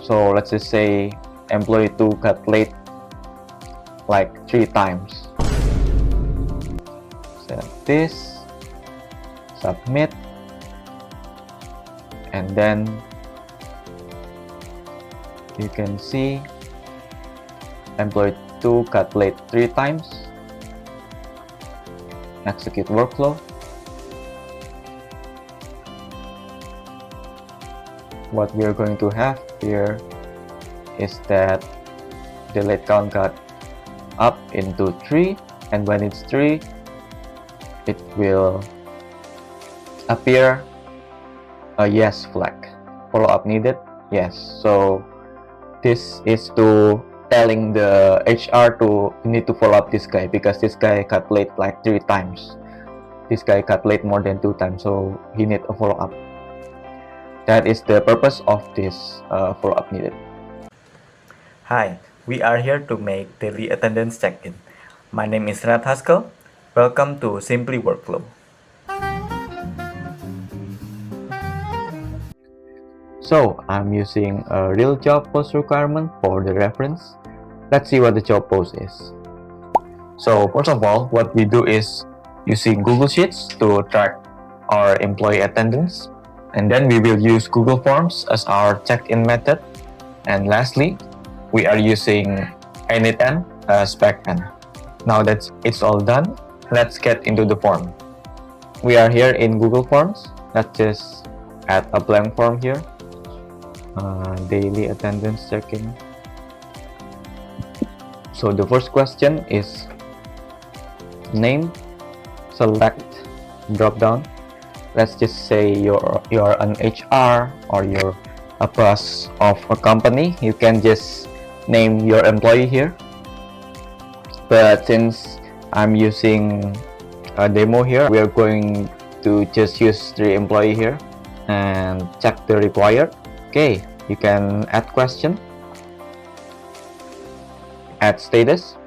So let's just say employee 2 got late like 3 times. Set this, submit, and then you can see employee 2 got late 3 times. Execute workflow. What we are going to have here is that the late count got up into 3, and when it's 3, it will appear a yes flag. Follow-up needed, yes. So this is to telling the HR to need to follow up this guy because this guy got late like 3 times. This guy got late more than 2 times, so he need a follow-up. That is the purpose of this follow-up needed. Hi, we are here to make daily attendance check-in. My name is Rat Haskell. Welcome to Simply Workflow. So I'm using a real job post requirement for the reference. Let's see what the job post is. So first of all, what we do is using Google Sheets to track our employee attendance. And then we will use Google Forms as our check-in method. And lastly, we are using n8n as backend. Now that it's all done, let's get into the form. We are here in Google Forms. Let's just add a blank form here. Daily attendance check-in. So the first question is name. Select drop down. Let's just say you're an HR or you're a boss of a company. You can just name your employee here. But since I'm using a demo here, we are going to just use the employee here and check the required. Okay, you can add question, add status.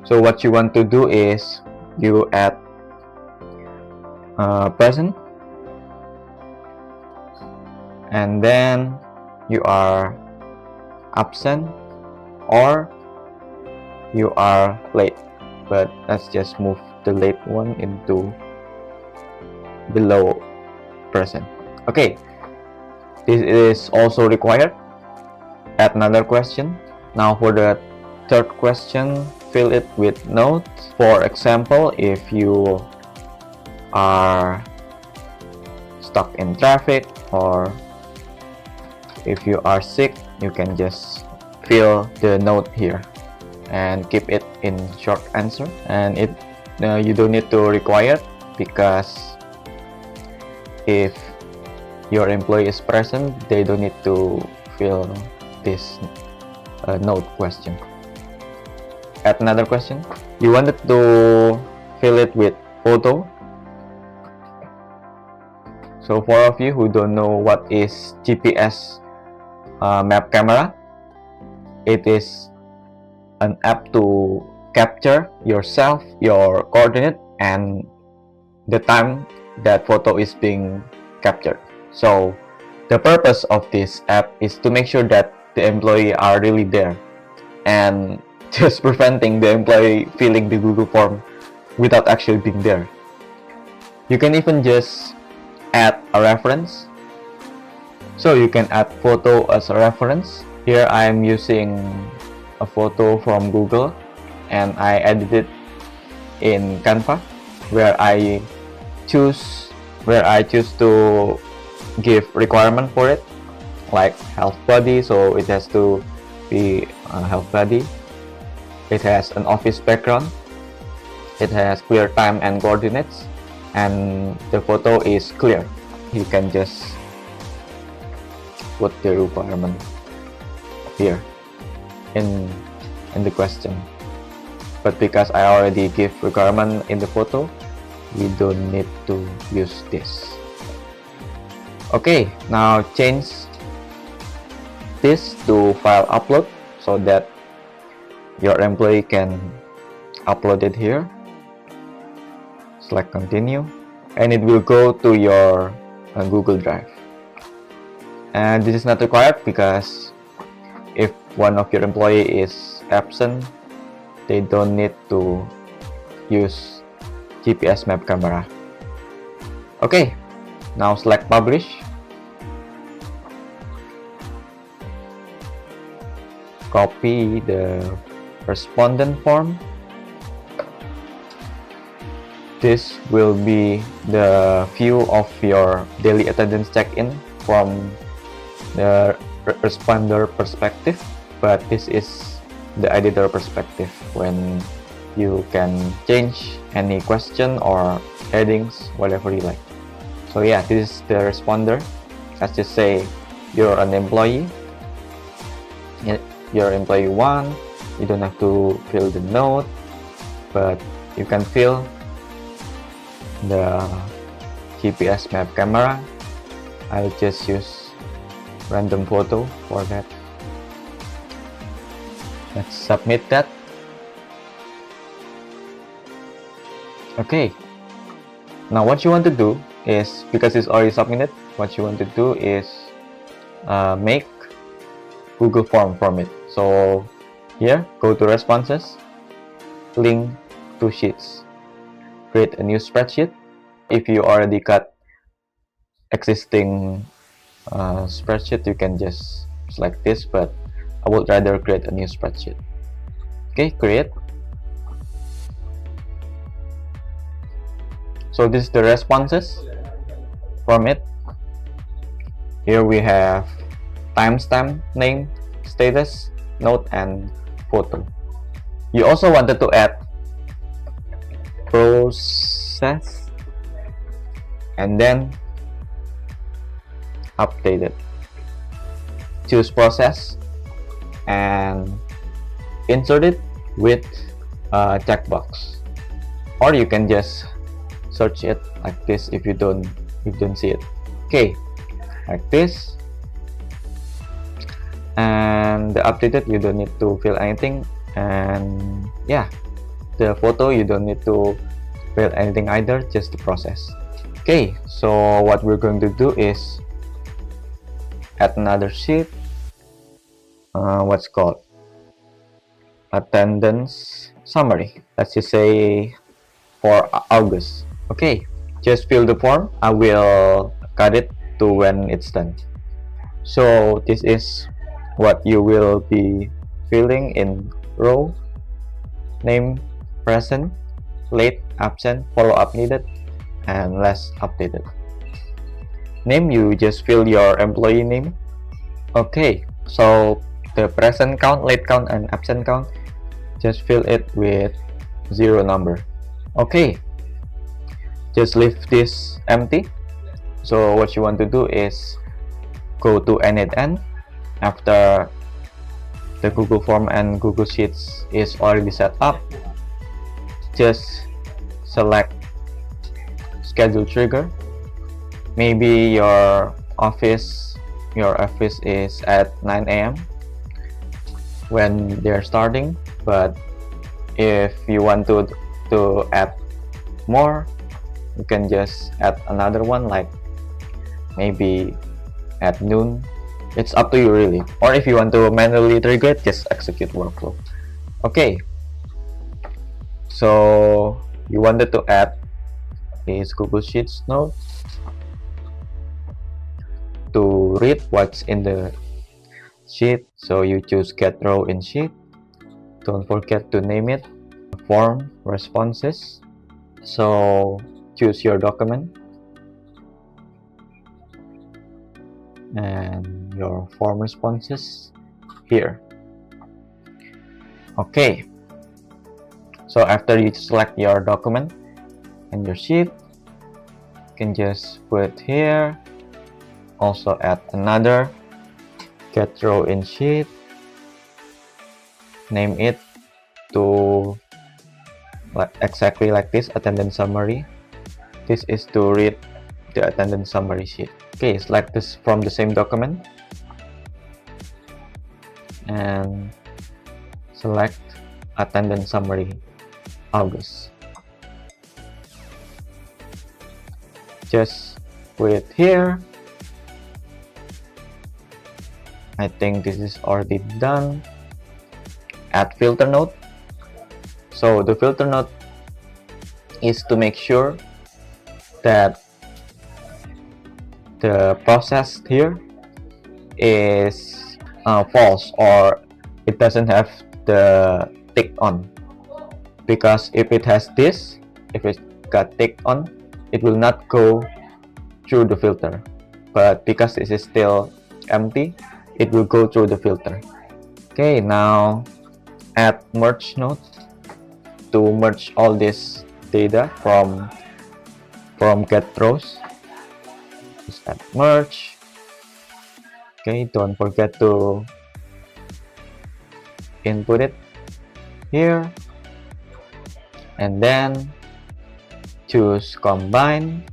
So what you want to do is you add present, and then you are absent or you are late, but let's just move the late one into below present. Okay, this is also required. Add another question. Now for the third question, fill it with notes. For example, if you are stuck in traffic or if you are sick, you can just fill the note here and keep it in short answer. And you don't need to require because if your employee is present, they don't need to fill this note question. Add another question. You wanted to fill it with photo. So for all of you who don't know what is GPS map camera, it is an app to capture yourself, your coordinate, and the time that photo is being captured. So the purpose of this app is to make sure that the employee are really there and just preventing the employee filling the Google form without actually being there. You can even just add a reference. So you can add photo as a reference. Here I am using a photo from Google and I edited in Canva where I choose to give requirement for it, like health body, so it has to be a health body. It has an office background. It has clear time and coordinates, and the photo is clear. You can just put the requirement here in the question. But because I already give requirement in the photo, we don't need to use this. Okay, now change this to file upload so that your employee can upload it here. Select continue and it will go to your Google Drive. And this is not required because If one of your employee is absent, they don't need to use GPS map camera. Okay, now select publish. Copy the respondent form. This will be the view of your daily attendance check-in from the responder perspective, but this is the editor perspective when you can change any question or headings, whatever you like. So yeah, this is the responder. Let's just say you're an employee, you're employee 1, you don't have to fill the note, but you can fill the GPS map camera. I'll just use random photo for that. Let's submit that. Okay, now what you want to do is, because it's already submitted, what you want to do is make Google form from it. So here, go to responses, link to sheets, create a new spreadsheet. If you already got existing spreadsheet, you can just select this, but I would rather create a new spreadsheet. Okay, create. So this is the responses from it. Here we have timestamp, name, status, note, and photo. You also wanted to add process and then update it. Choose process and insert it with a checkbox, or you can just search it like this if you don't see it. Okay, like this. And the updated, you don't need to fill anything, and yeah, the photo, you don't need to fill anything either, just the process. Okay, so what we're going to do is add another sheet, what's called attendance summary. Let's just say for August. Okay, just fill the form. I will cut it to when it's done. So this is what you will be filling in row: name, present, late, absent, follow-up needed, and last updated. Name, you just fill your employee name. Okay, so the present count, late count, and absent count, just fill it with 0 number. Okay, just leave this empty. So what you want to do is go to n8n. After the Google form and Google Sheets is already set up, just select schedule trigger. Maybe your office is at 9 a.m. when they're starting, but if you want to add more, you can just add another one, like maybe at noon. It's up to you really. Or if you want to manually trigger it, just execute workflow. Okay, so you wanted to add this Google Sheets node to read what's in the sheet. So you choose get row in sheet. Don't forget to name it form responses. So choose your document and your form responses here. Okay, so after you select your document and your sheet, you can just put here. Also add another get row in sheet, name it to exactly like this, attendance summary. This is to read the attendance summary sheet. Okay, select this from the same document and select attendance summary August. Just put it here I think this is already done. Add filter node. So the filter node is to make sure that the process here is false, or it doesn't have the tick on, because if it has this, if it got tick on, it will not go through the filter, but because this is still empty, it will go through the filter. Okay, now add merge node to merge all this data from get rows. Just add merge. Okay, don't forget to input it here, and then choose combine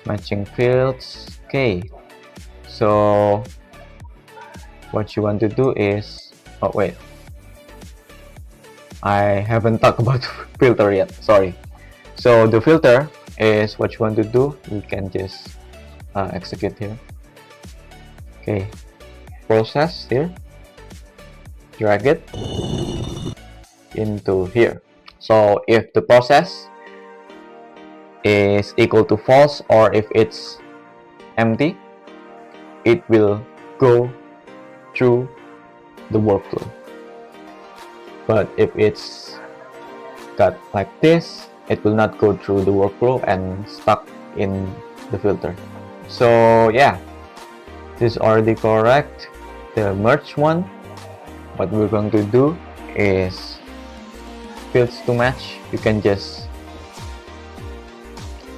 matching fields. Okay, so what you want to do is, oh wait, I haven't talked about filter yet, sorry. So the filter is what you want to do. You can just execute here. Okay, process here, drag it into here. So if the process is equal to false, or if it's empty, it will go through the workflow. But if it's got like this, it will not go through the workflow and stuck in the filter. So yeah, this is already correct. The merge one, what we're going to do is fields to match. You can just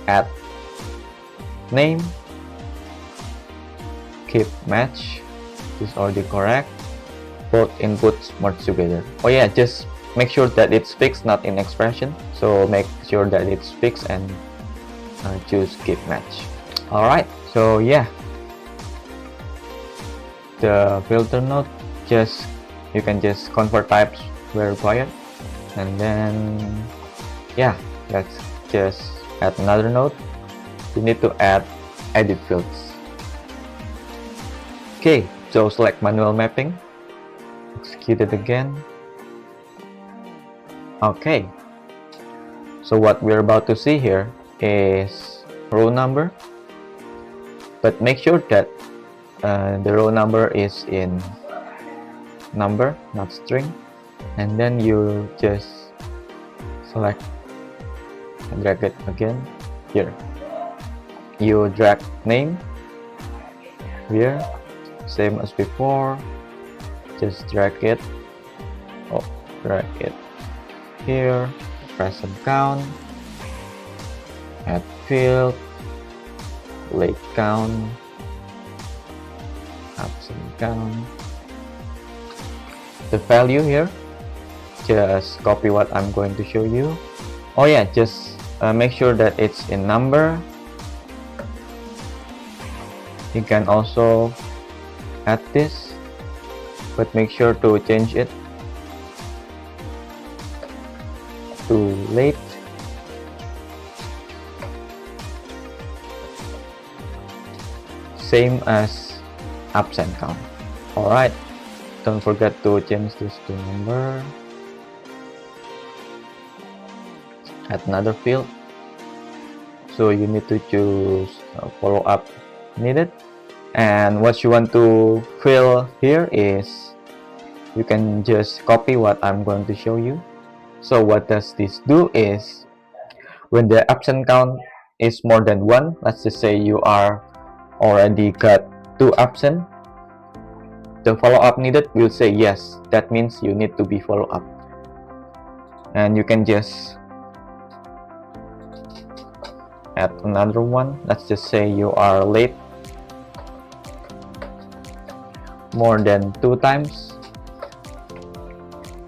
add name, keep match. This is already correct. Both inputs merge together. Oh yeah, just make sure that it's fixed, not in expression. So make sure that it's fixed and choose keep match. Alright, so yeah, the filter node, just you can just convert types where required, and then yeah, let's just add another node. You need to add edit fields. Okay, so select manual mapping, execute it again. Okay, so what we're about to see here is row number, but make sure that the row number is in number, not string. And then you just select and drag it again here. You drag name here, same as before. Just drag it, drag it here, press and count, add field, late count, absent count. The value here, just copy what I'm going to show you. Oh yeah, just make sure that it's in number. You can also add this, but make sure to change it to late. Same as absent count. Alright, don't forget to change this to number. Add another field. So you need to choose follow up needed. And what you want to fill here is, you can just copy what I'm going to show you. So what does this do is, when the absent count is more than 1, let's just say you are already got 2 absent, the follow up needed will say yes, that means you need to be follow up. And you can just add another one. Let's just say you are late more than 2 times,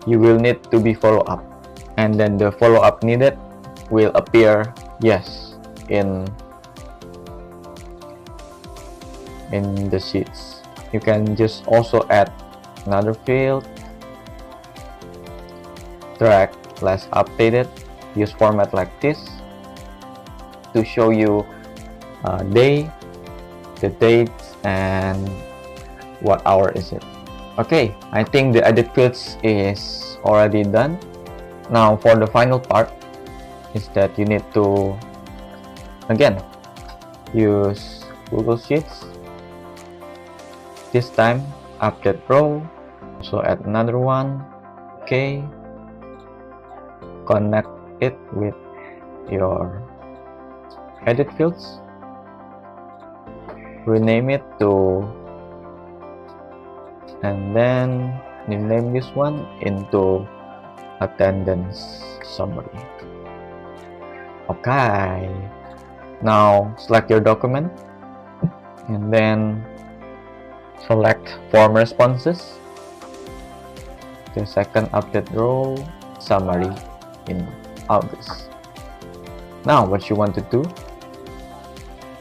you will need to be follow up, and then the follow up needed will appear yes in the sheets. You can just also add another field, drag last updated, use format like this to show you day, the dates, and what hour is it. Okay, I think the edit fields is already done. Now for the final part is that you need to again use Google Sheets. This time update row, so add another one. Okay, connect it with your edit fields, rename it to, and then rename this one into attendance summary. Okay, now select your document and then select form responses, the second update row, summary in August. Now what you want to do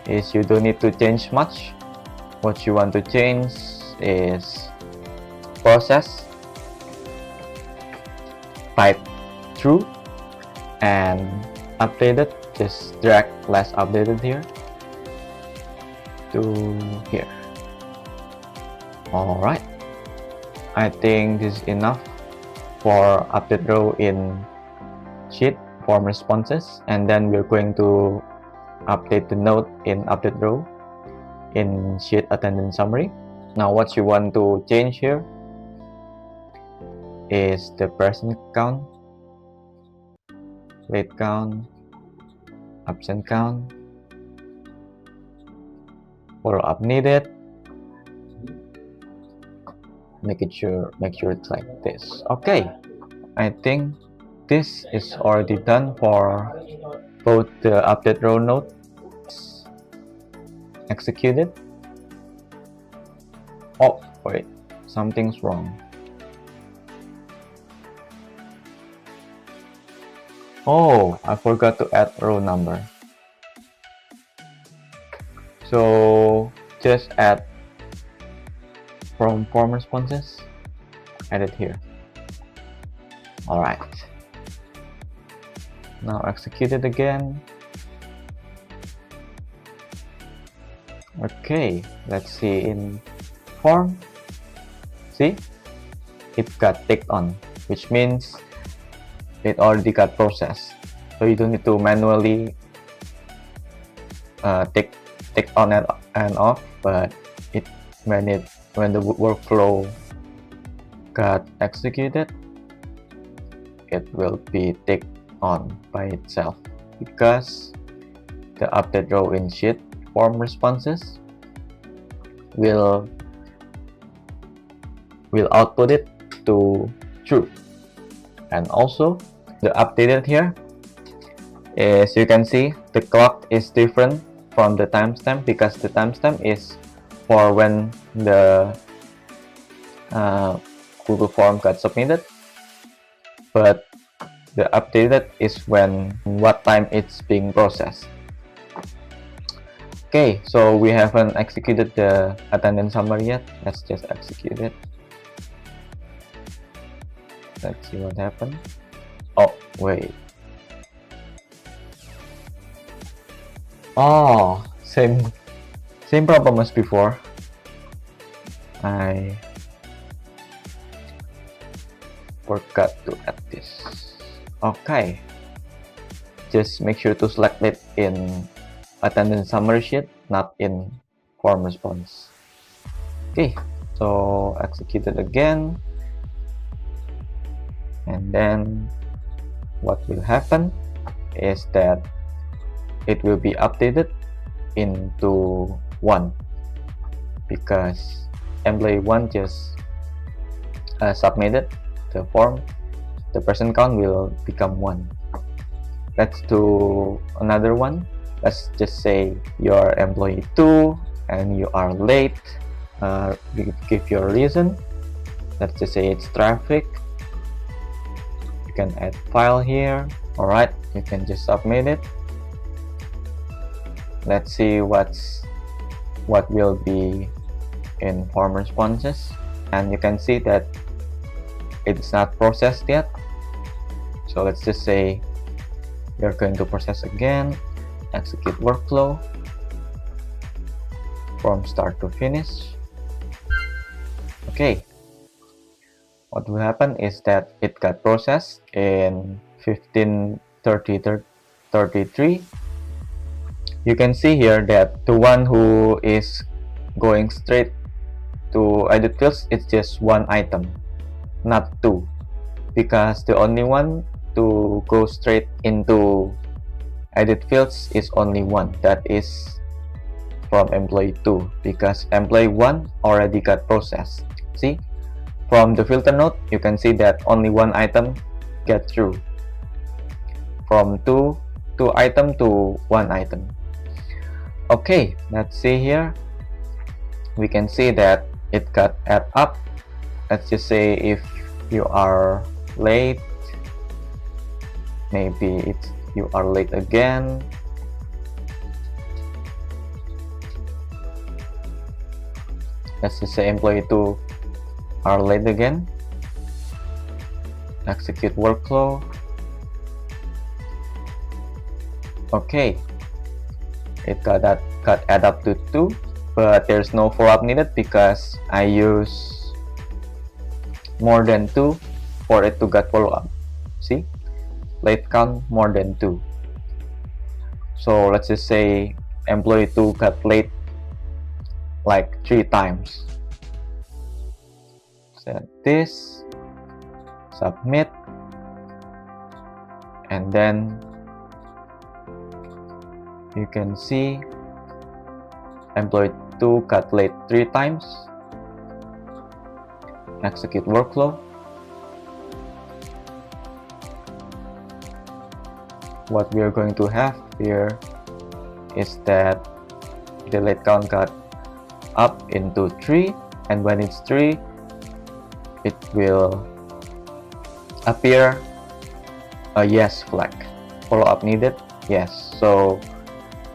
is you don't need to change much. What you want to change is process, type true, and updated. Just drag last updated here to here. Alright, I think this is enough for update row in sheet form responses, and then we're going to update the note in update row in sheet attendance summary. Now what you want to change here is the present count, late count, absent count, follow-up needed. Make sure it's like this. Okay, I think this is already done for both the update row node. Executed. Oh wait, something's wrong. Oh, I forgot to add row number. So just add from form responses, add it here. Alright, now execute it again. Okay, let's see in form. See, it got ticked on, which means it already got processed. So you don't need to manually tick on and off, but when the workflow got executed, it will be ticked on by itself, because the update row in sheet form responses will output it to true. And also the updated here is, you can see the clock is different from the timestamp, because the timestamp is for when the Google form got submitted, but the updated is what time it's being processed. Okay, so we haven't executed the attendance summary yet. Let's just execute it. Let's see what happened. Oh wait. Oh, same problem as before. I forgot to add this. Okay, just make sure to select it in attendance summary sheet, not in form response. Okay, so execute it again, and then what will happen is that it will be updated into 1, because employee 1 just submitted the form. The person count will become 1. Let's do another one. Let's just say you're employee 2 and you are late. Give your reason. Let's just say it's traffic. You can add file here. Alright, you can just submit it. Let's see what will be in form responses, and you can see that it's not processed yet. So let's just say you're going to process again. Execute workflow from start to finish. Okay, what will happen is that it got processed in 1533. You can see here that the one who is going straight to edit fields, it's just one item, not two, because the only one to go straight into edit fields is only one, that is from employee 2, because employee 1 already got processed. See, from the filter node you can see that only one item get through, from two item to one item. Okay, let's see here. We can see that it got add up. Let's just say if you are late, maybe it's you are late again. Let's just say employee 2 are late again. Execute workflow. Okay, it got add up to 2, but there's no follow-up needed because I use more than 2 for it to get follow-up. See, late count more than 2. So let's just say employee 2 got late like 3 times. Set this, submit, and then you can see employee 2 got late 3 times. Execute workflow. What we are going to have here is that the late count got up into 3, and when it's 3, it will appear a yes flag. Follow up needed, yes. So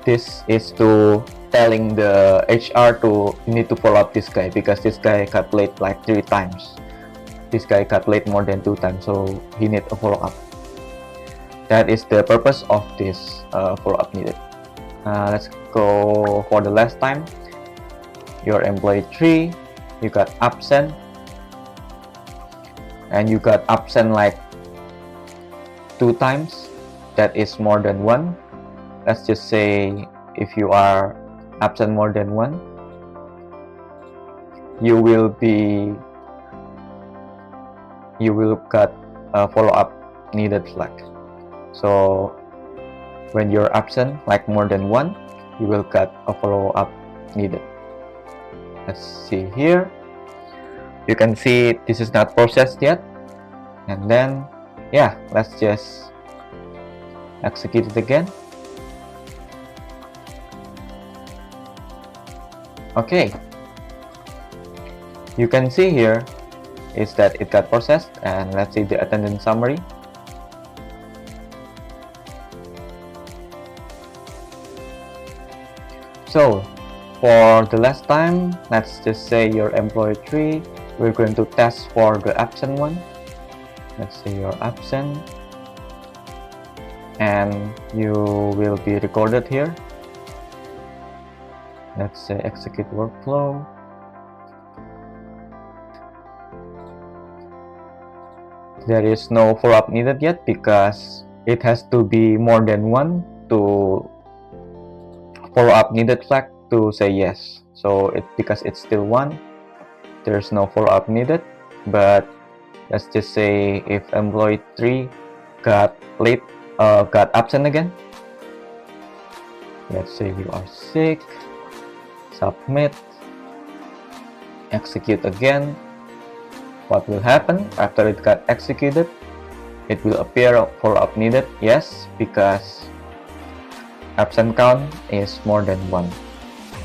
this is to telling the HR to need to follow up this guy, because this guy got late like 3 times. This guy got late more than 2 times, so he need a follow up. That is the purpose of this follow up needed. Let's go for the last time. Your employee 3, you got absent, and you got absent like 2 times. That is more than 1. Let's just say if you are absent more than 1, you will get a follow-up needed flag. So when you're absent like more than 1, you will get a follow-up needed. Let's see here. You can see this is not processed yet, and then yeah, let's just execute it again. Okay, you can see here is that it got processed, and let's see the attendance summary. So for the last time, let's just say your employee 3, we're going to test for the absent one. Let's say you're absent, and you will be recorded here. Let's say execute workflow. There is no follow-up needed yet because it has to be more than 1 to follow-up needed flag to say yes. So because it's still 1, there's no follow-up needed. But let's just say if employee 3 got late, got absent again. Let's say you are sick. Submit. Execute again. What will happen after it got executed? It will appear follow-up needed, yes, because absent count is more than 1,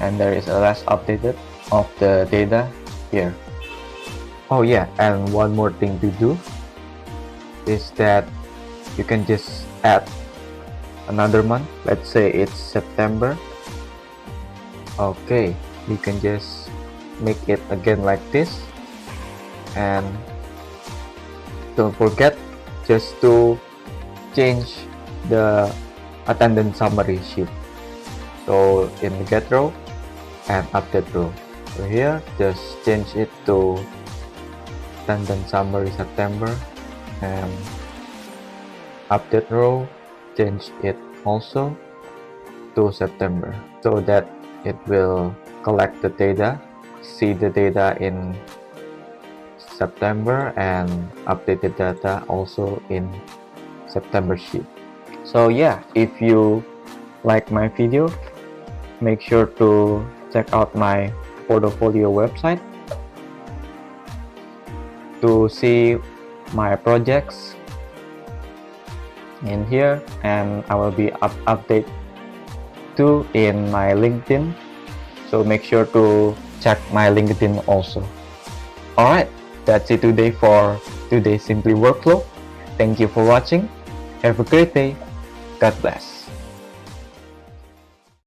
and there is a last updated of the data here. Oh yeah, and one more thing to do is that you can just add another month. Let's say it's September. Okay, you can just make it again like this, and don't forget just to change the attendance summary sheet. So in the get row and update row, so here just change it to attendance summary September, and update row, change it also to September so that it will collect the data, see the data in September, and update the data also in September sheet. So yeah, if you like my video, make sure to check out my portfolio website to see my projects in here, and I will be update too in my LinkedIn, so make sure to check my LinkedIn also. Alright, that's it today for today's Simply Workflow. Thank you for watching. Have a great day. God bless.